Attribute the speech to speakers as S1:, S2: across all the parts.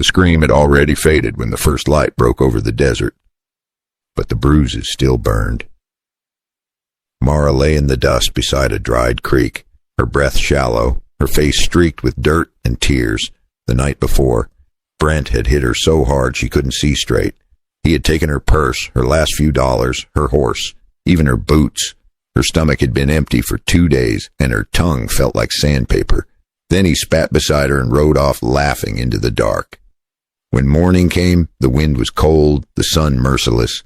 S1: The scream had already faded when the first light broke over the desert, but the bruises still burned. Mara lay in the dust beside a dried creek, her breath shallow, her face streaked with dirt and tears. The night before, Brent had hit her so hard she couldn't see straight. He had taken her purse, her last few dollars, her horse, even her boots. Her stomach had been empty for 2 days, and her tongue felt like sandpaper. Then he spat beside her and rode off laughing into the dark. When morning came, the wind was cold, the sun merciless.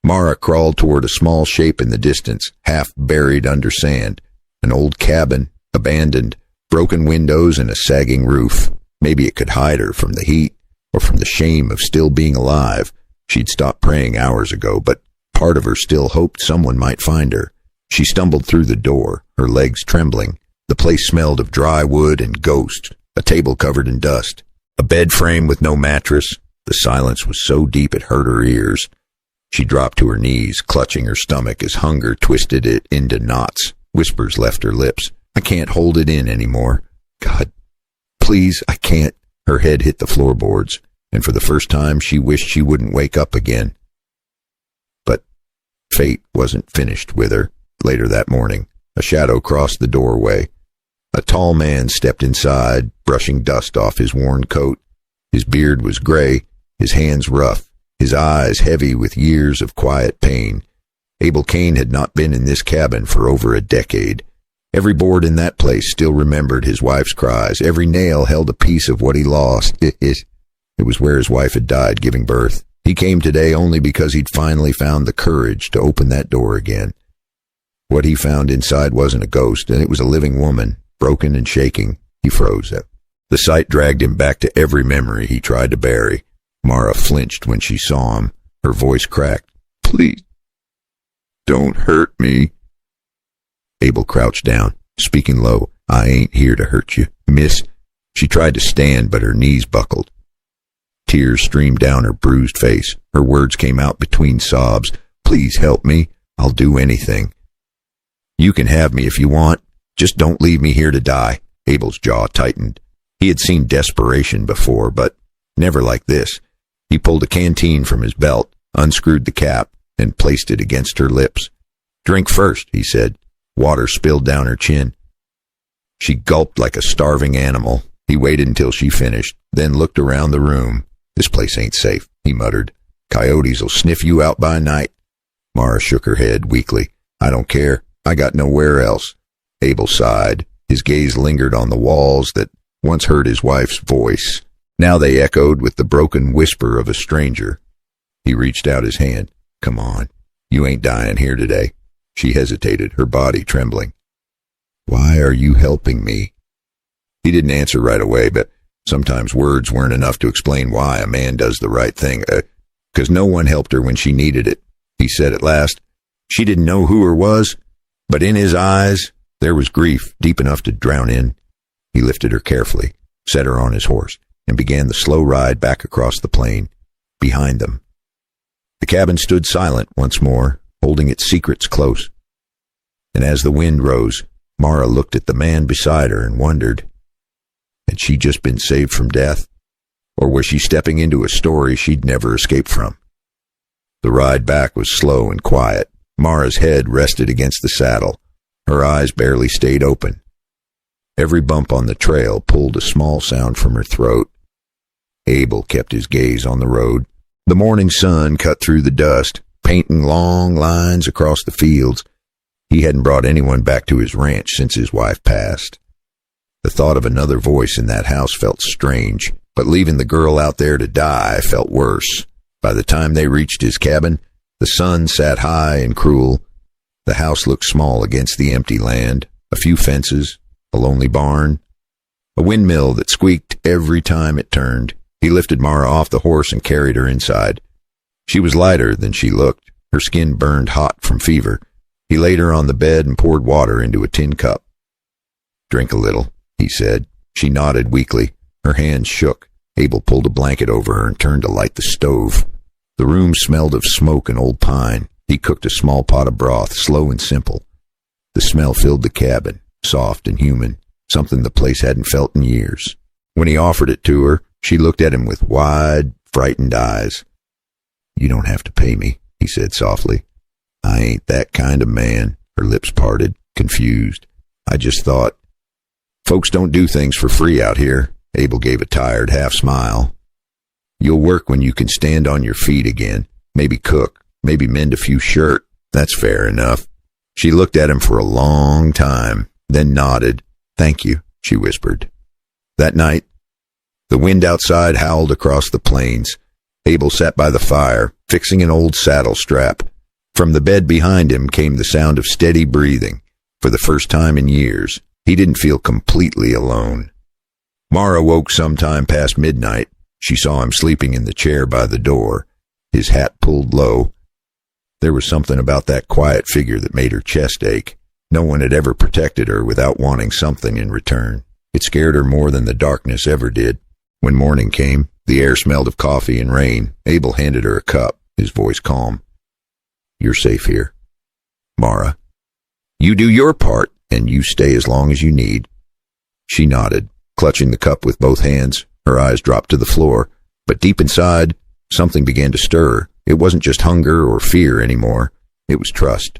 S1: Mara crawled toward a small shape in the distance, half buried under sand. An old cabin, abandoned, broken windows and a sagging roof. Maybe it could hide her from the heat or from the shame of still being alive. She'd stopped praying hours ago, but part of her still hoped someone might find her. She stumbled through the door, her legs trembling. The place smelled of dry wood and ghost, a table covered in dust, a bed frame with no mattress. The silence was so deep it hurt her ears. She dropped to her knees, clutching her stomach as hunger twisted it into knots. Whispers left her lips. I can't hold it in anymore. God, please, I can't. Her head hit the floorboards, and for the first time she wished she wouldn't wake up again. But fate wasn't finished with her. Later that morning, a shadow crossed the doorway. A tall man stepped inside, brushing dust off his worn coat. His beard was gray, his hands rough, his eyes heavy with years of quiet pain. Abel Kane had not been in this cabin for over a decade. Every board in that place still remembered his wife's cries. Every nail held a piece of what he lost. It was where his wife had died giving birth. He came today only because he'd finally found the courage to open that door again. What he found inside wasn't a ghost, and it was a living woman, broken and shaking. He froze. The sight dragged him back to every memory he tried to bury. Mara flinched when she saw him. Her voice cracked. Please, don't hurt me. Abel crouched down, speaking low. I ain't here to hurt you, miss. She tried to stand, but her knees buckled. Tears streamed down her bruised face. Her words came out between sobs. Please help me. I'll do anything. You can have me if you want. Just don't leave me here to die. Abel's jaw tightened. He had seen desperation before, but never like this. He pulled a canteen from his belt, unscrewed the cap, and placed it against her lips. Drink first, he said. Water spilled down her chin. She gulped like a starving animal. He waited until she finished, then looked around the room. This place ain't safe, he muttered. Coyotes'll sniff you out by night. Mara shook her head weakly. I don't care. I got nowhere else. Abel sighed. His gaze lingered on the walls that once heard his wife's voice. Now they echoed with the broken whisper of a stranger. He reached out his hand. Come on. You ain't dying here today. She hesitated, her body trembling. Why are you helping me? He didn't answer right away, but sometimes words weren't enough to explain why a man does the right thing. 'Cause no one helped her when she needed it, he said at last. She didn't know who her was, but in his eyes there was grief deep enough to drown in. He lifted her carefully, set her on his horse, and began the slow ride back across the plain, behind them. The cabin stood silent once more, holding its secrets close. And as the wind rose, Mara looked at the man beside her and wondered, had she just been saved from death? Or was she stepping into a story she'd never escape from? The ride back was slow and quiet. Mara's head rested against the saddle. Her eyes barely stayed open. Every bump on the trail pulled a small sound from her throat. Abel kept his gaze on the road. The morning sun cut through the dust, painting long lines across the fields. He hadn't brought anyone back to his ranch since his wife passed. The thought of another voice in that house felt strange, but leaving the girl out there to die felt worse. By the time they reached his cabin, the sun sat high and cruel. The house looked small against the empty land, a few fences, a lonely barn, a windmill that squeaked every time it turned. He lifted Mara off the horse and carried her inside. She was lighter than she looked. Her skin burned hot from fever. He laid her on the bed and poured water into a tin cup. Drink a little, he said. She nodded weakly. Her hands shook. Abel pulled a blanket over her and turned to light the stove. The room smelled of smoke and old pine. He cooked a small pot of broth, slow and simple. The smell filled the cabin, soft and human, something the place hadn't felt in years. When he offered it to her, She looked at him with wide, frightened eyes. "You don't have to pay me," he said softly. "I ain't that kind of man." Her lips parted, confused. "I just thought, folks don't do things for free out here." Abel gave a tired half smile. "You'll work when you can stand on your feet again. Maybe cook, maybe mend a few shirts. That's fair enough." She looked at him for a long time, then nodded. "Thank you," she whispered. That night, the wind outside howled across the plains. Abel sat by the fire, fixing an old saddle strap. From the bed behind him came the sound of steady breathing. For the first time in years, he didn't feel completely alone. Mara woke sometime past midnight. She saw him sleeping in the chair by the door, his hat pulled low. There was something about that quiet figure that made her chest ache. No one had ever protected her without wanting something in return. It scared her more than the darkness ever did. When morning came, the air smelled of coffee and rain. Abel handed her a cup, his voice calm. "You're safe here, Mara. You do your part, and you stay as long as you need." She nodded, clutching the cup with both hands. Her eyes dropped to the floor, but deep inside, something began to stir. It wasn't just hunger or fear anymore. It was trust,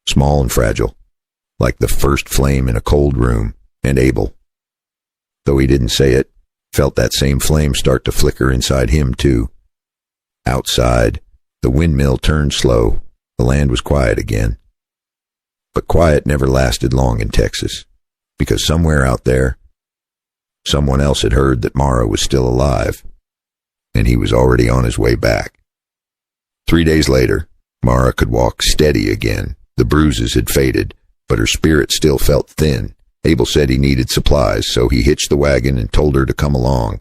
S1: small and fragile, like the first flame in a cold room. And Abel, though he didn't say it, felt that same flame start to flicker inside him too. Outside, the windmill turned slow. The land was quiet again. But quiet never lasted long in Texas, because somewhere out there, someone else had heard that Mara was still alive, and he was already on his way back. 3 days later, Mara could walk steady again. The bruises had faded, but her spirit still felt thin. Abel said he needed supplies, so he hitched the wagon and told her to come along.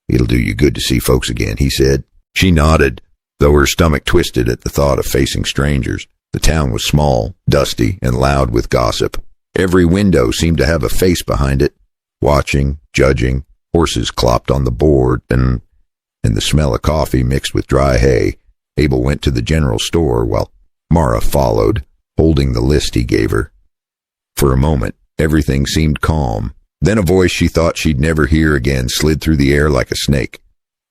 S1: "It'll do you good to see folks again," he said. She nodded, though her stomach twisted at the thought of facing strangers. The town was small, dusty, and loud with gossip. Every window seemed to have a face behind it, watching, judging. Horses clopped on the board, and the smell of coffee mixed with dry hay. Abel went to the general store while Mara followed, holding the list he gave her. For a moment, everything seemed calm. Then a voice she thought she'd never hear again slid through the air like a snake.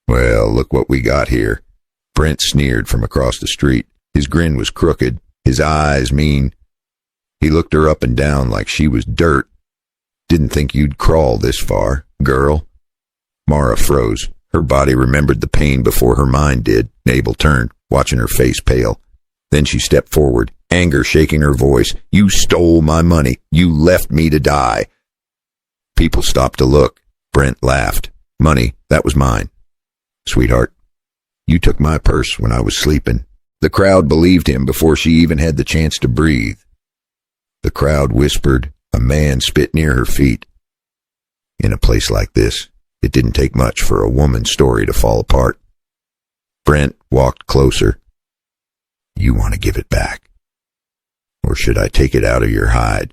S1: "Well, look what we got here." Brent sneered from across the street. His grin was crooked, his eyes mean. He looked her up and down like she was dirt. "Didn't think you'd crawl this far, girl." Mara froze. Her body remembered the pain before her mind did. Abel turned, watching her face pale. Then she stepped forward, anger shaking her voice. "You stole my money. You left me to die." People stopped to look. Brent laughed. "Money, that was mine. Sweetheart, you took my purse when I was sleeping." The crowd believed him before she even had the chance to breathe. The crowd whispered, "A man spit near her feet." In a place like this, it didn't take much for a woman's story to fall apart. Brent walked closer. "You want to give it back? Or should I take it out of your hide?"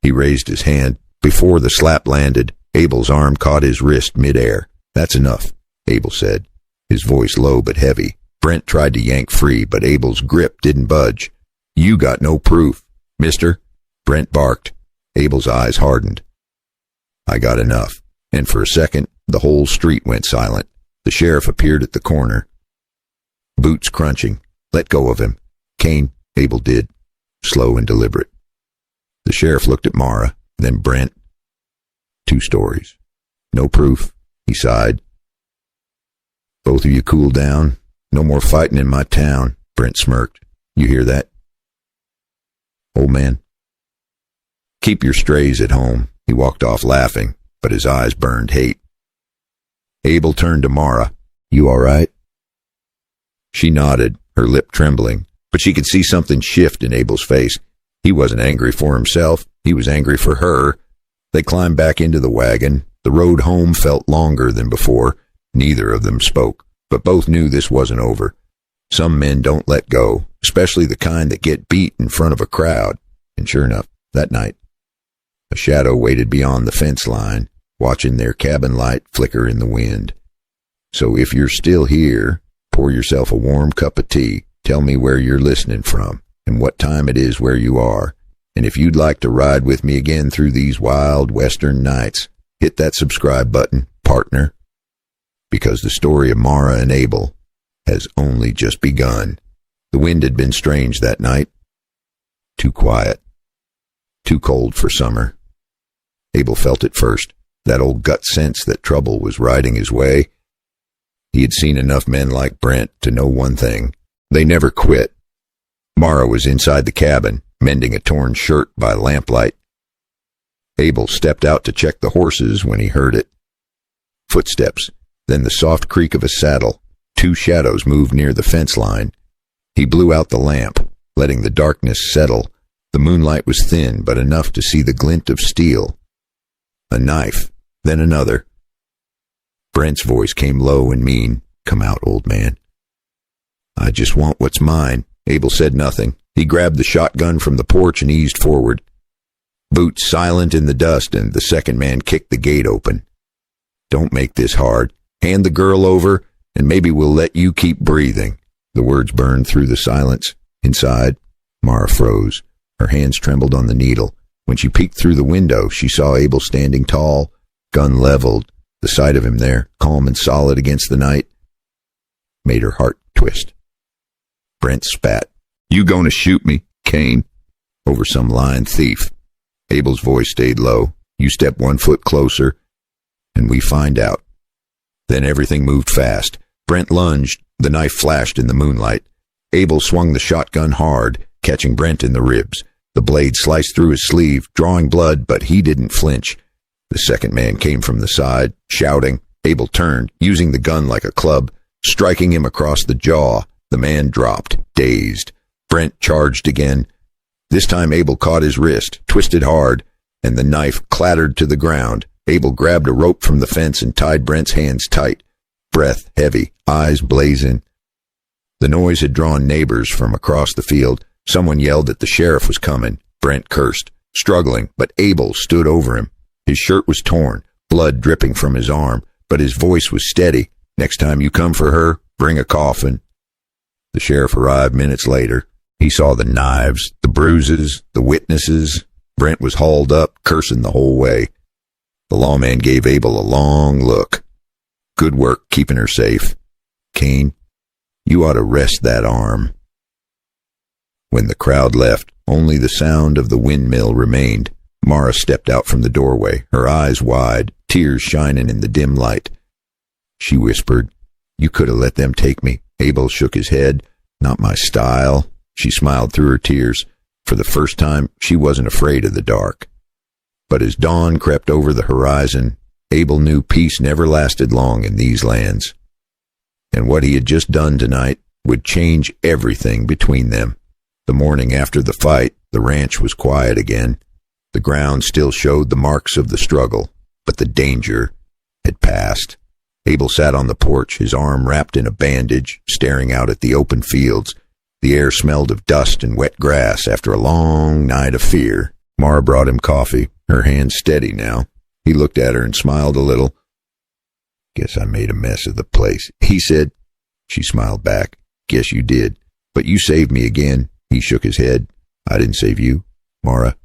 S1: He raised his hand. Before the slap landed, Abel's arm caught his wrist midair. "That's enough," Abel said, his voice low but heavy. Brent tried to yank free, but Abel's grip didn't budge. "You got no proof, mister," Brent barked. Abel's eyes hardened. "I got enough." And for a second, the whole street went silent. The sheriff appeared at the corner, boots crunching. "Let go of him, Kane," Abel did, slow and deliberate. The sheriff looked at Mara, then Brent. 2 stories. "No proof," he sighed. "Both of you cool down. No more fighting in my town," Brent smirked. "You hear that, old man? Keep your strays at home." He walked off laughing, but his eyes burned hate. Abel turned to Mara. "You all right?" She nodded, her lip trembling, but she could see something shift in Abel's face. He wasn't angry for himself. He was angry for her. They climbed back into the wagon. The road home felt longer than before. Neither of them spoke, but both knew this wasn't over. Some men don't let go, especially the kind that get beat in front of a crowd. And sure enough, that night, a shadow waited beyond the fence line, watching their cabin light flicker in the wind. So if you're still here, pour yourself a warm cup of tea. Tell me where you're listening from and what time it is where you are. And if you'd like to ride with me again through these wild western nights, hit that subscribe button, partner. because the story of Mara and Abel has only just begun. The wind had been strange that night. Too quiet. Too cold for summer. Abel felt it first, that old gut sense that trouble was riding his way. He had seen enough men like Brent to know one thing. They never quit. Mara was inside the cabin, mending a torn shirt by lamplight. Abel stepped out to check the horses when he heard it. Footsteps, then the soft creak of a saddle. 2 shadows moved near the fence line. He blew out the lamp, letting the darkness settle. The moonlight was thin, but enough to see the glint of steel. A knife, then another. Brent's voice came low and mean. "Come out, old man." "I just want what's mine." Abel said nothing. He grabbed the shotgun from the porch and eased forward. Boots silent in the dust, and the second man kicked the gate open. "Don't make this hard. Hand the girl over, and maybe we'll let you keep breathing." The words burned through the silence. Inside, Mara froze. Her hands trembled on the needle. When she peeked through the window, she saw Abel standing tall, gun leveled. The sight of him there, calm and solid against the night, made her heart twist. Brent spat. "You gonna shoot me, Kane?" "Over some lying thief." Abel's voice stayed low. "You step 1 foot closer, and we find out." Then everything moved fast. Brent lunged. The knife flashed in the moonlight. Abel swung the shotgun hard, catching Brent in the ribs. The blade sliced through his sleeve, drawing blood, but he didn't flinch. The second man came from the side, shouting. Abel turned, using the gun like a club, striking him across the jaw. The man dropped, dazed. Brent charged again. This time Abel caught his wrist, twisted hard, and the knife clattered to the ground. Abel grabbed a rope from the fence and tied Brent's hands tight. Breath heavy, eyes blazing. The noise had drawn neighbors from across the field. Someone yelled that the sheriff was coming. Brent cursed, struggling, but Abel stood over him. His shirt was torn, blood dripping from his arm, but his voice was steady. "Next time you come for her, bring a coffin." The sheriff arrived minutes later. He saw the knives, the bruises, the witnesses. Brent was hauled up, cursing the whole way. The lawman gave Abel a long look. "Good work keeping her safe. Kane, you ought to rest that arm." When the crowd left, only the sound of the windmill remained. Mara stepped out from the doorway, her eyes wide, tears shining in the dim light. She whispered, "You could have let them take me." Abel shook his head. "Not my style." She smiled through her tears. For the first time, she wasn't afraid of the dark. But as dawn crept over the horizon, Abel knew peace never lasted long in these lands. And what he had just done tonight would change everything between them. The morning after the fight, the ranch was quiet again. The ground still showed the marks of the struggle, but the danger had passed. Abel sat on the porch, his arm wrapped in a bandage, staring out at the open fields. The air smelled of dust and wet grass after a long night of fear. Mara brought him coffee, her hand steady now. He looked at her and smiled a little. "Guess I made a mess of the place," he said. She smiled back. "Guess you did. But you saved me again." He shook his head. "I didn't save you, Mara.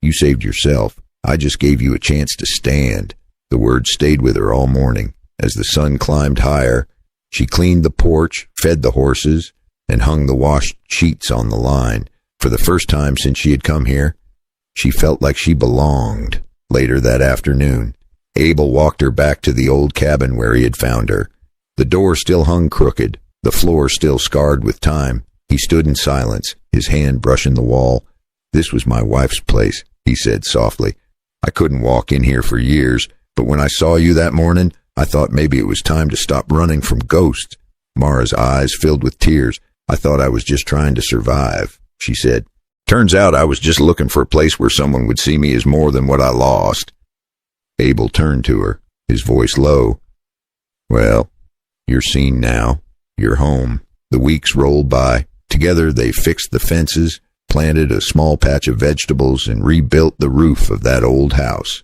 S1: You saved yourself. I just gave you a chance to stand." The words stayed with her all morning. As the sun climbed higher, she cleaned the porch, fed the horses, and hung the washed sheets on the line. For the first time since she had come here, she felt like she belonged. Later that afternoon, Abel walked her back to the old cabin where he had found her. The door still hung crooked, the floor still scarred with time. He stood in silence, his hand brushing the wall. "This was my wife's place," he said softly. "I couldn't walk in here for years, but when I saw you that morning, I thought maybe it was time to stop running from ghosts." Mara's eyes filled with tears. "I thought I was just trying to survive," she said. "Turns out I was just looking for a place where someone would see me as more than what I lost." Abel turned to her, his voice low. "Well, you're seen now. You're home." The weeks rolled by. Together they fixed the fences, planted a small patch of vegetables, and rebuilt the roof of that old house.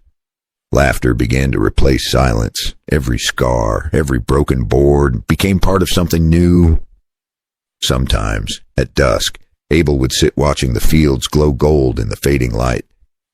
S1: Laughter began to replace silence. Every scar, every broken board became part of something new. Sometimes, at dusk, Abel would sit watching the fields glow gold in the fading light.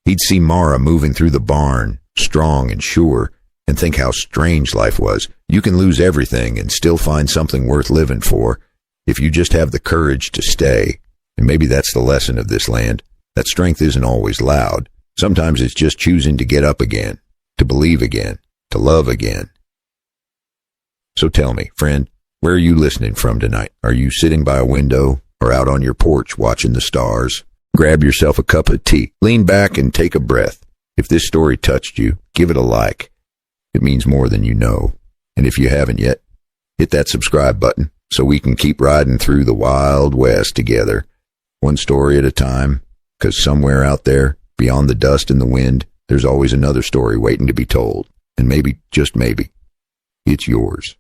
S1: He'd see Mara moving through the barn, strong and sure, and think how strange life was. You can lose everything and still find something worth living for if you just have the courage to stay. And maybe that's the lesson of this land. That strength isn't always loud. Sometimes it's just choosing to get up again, to believe again, to love again. So tell me, friend, where are you listening from tonight? Are you sitting by a window or out on your porch watching the stars? Grab yourself a cup of tea, lean back and take a breath. If this story touched you, give it a like. It means more than you know. And if you haven't yet, hit that subscribe button so we can keep riding through the Wild West together, one story at a time, because somewhere out there, beyond the dust and the wind, there's always another story waiting to be told. And maybe, just maybe, it's yours.